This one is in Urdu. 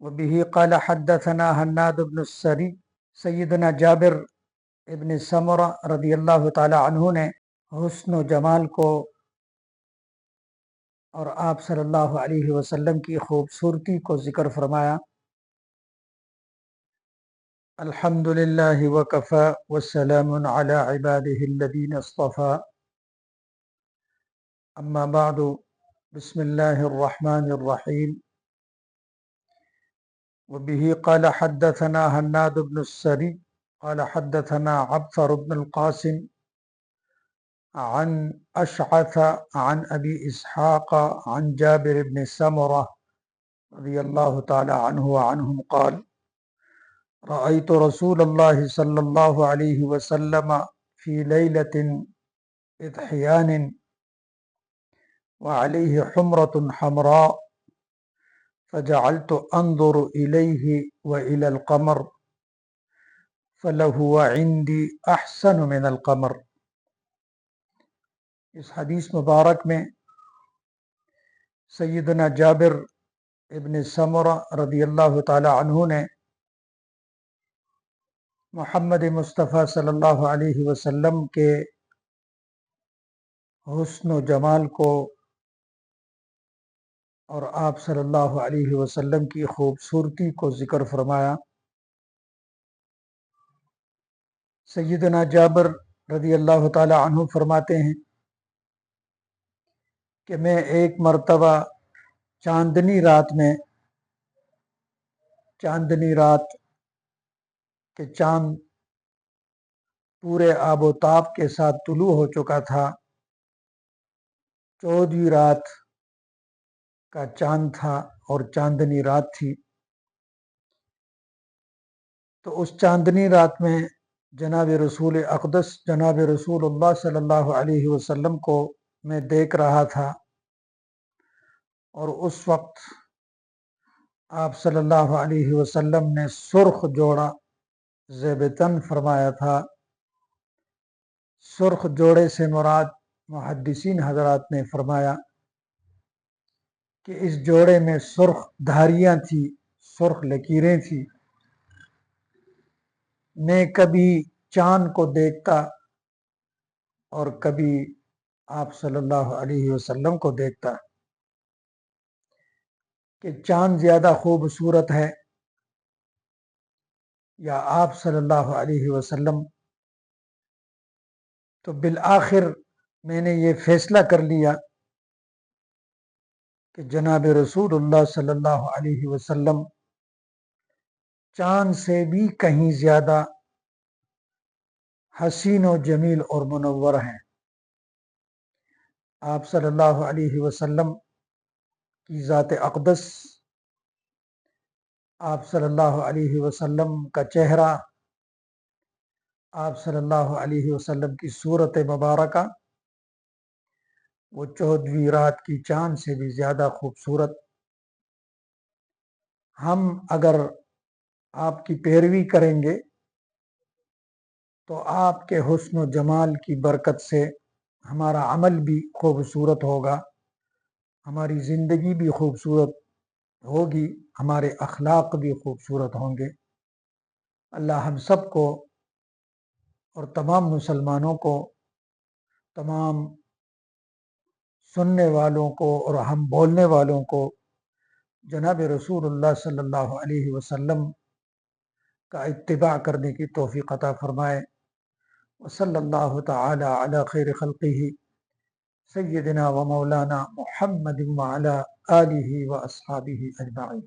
وبه قال حدثنا حناد بن السری سیدنا جابر ابن سمرہ رضی اللہ تعالی عنہ نے حسن و جمال کو اور آپ صلی اللہ علیہ وسلم کی خوبصورتی کو ذکر فرمایا۔ الحمد للہ وکفی والسلام علی عبادہ الذین اصطفی، اما بعد، بسم اللہ الرحمن الرحیم۔ وبه قال حدثنا حناد بن السری قال حدثنا عبثر بن القاسم عن اشعث عن ابی اسحاق عن جابر بن سمرہ رضی اللہ تعالی عنہ وعنہم قال رأيت رسول الله صلى الله عليه وسلم في ليلة إضحيان وعليه حمرة حمراء فجعلت أنظر إليه وإلى القمر فلهو عندي أحسن من القمر۔ اس حدیث مبارک میں سیدنا جابر ابن سمرہ رضی اللہ تعالی عنہ نے محمد مصطفیٰ صلی اللہ علیہ وسلم کے حسن و جمال کو اور آپ صلی اللہ علیہ وسلم کی خوبصورتی کو ذکر فرمایا۔ سیدنا جابر رضی اللہ تعالی عنہ فرماتے ہیں کہ میں ایک مرتبہ چاندنی رات کہ چاند پورے آب و تاب کے ساتھ طلوع ہو چکا تھا، 14ویں رات کا چاند تھا اور چاندنی رات تھی، تو اس چاندنی رات میں جناب رسول اقدس جناب رسول اللہ صلی اللہ علیہ وسلم کو میں دیکھ رہا تھا، اور اس وقت آپ صلی اللہ علیہ وسلم نے سرخ جوڑا زیب تن فرمایا تھا۔ سرخ جوڑے سے مراد محدثین حضرات نے فرمایا کہ اس جوڑے میں سرخ دھاریاں تھی، سرخ لکیریں تھی۔ میں کبھی چاند کو دیکھتا اور کبھی آپ صلی اللہ علیہ وسلم کو دیکھتا کہ چاند زیادہ خوبصورت ہے یا آپ صلی اللہ علیہ وسلم۔ تو بالآخر میں نے یہ فیصلہ کر لیا کہ جناب رسول اللہ صلی اللہ علیہ وسلم چاند سے بھی کہیں زیادہ حسین و جمیل اور منور ہیں۔ آپ صلی اللہ علیہ وسلم کی ذات اقدس، آپ صلی اللہ علیہ وسلم کا چہرہ، آپ صلی اللہ علیہ وسلم کی صورت مبارکہ وہ 14ویں رات کی چاند سے بھی زیادہ خوبصورت۔ ہم اگر آپ کی پیروی کریں گے تو آپ کے حسن و جمال کی برکت سے ہمارا عمل بھی خوبصورت ہوگا، ہماری زندگی بھی خوبصورت ہوگی، ہمارے اخلاق بھی خوبصورت ہوں گے۔ اللہ ہم سب کو اور تمام مسلمانوں کو، تمام سننے والوں کو اور ہم بولنے والوں کو جناب رسول اللہ صلی اللہ علیہ وسلم کا اتباع کرنے کی توفیق عطا فرمائے۔ وصلی اللہ تعالی علی خیر خلقہ سیدنا و مولانا محمد وعلی آلہ و اصحابہ اجمعین۔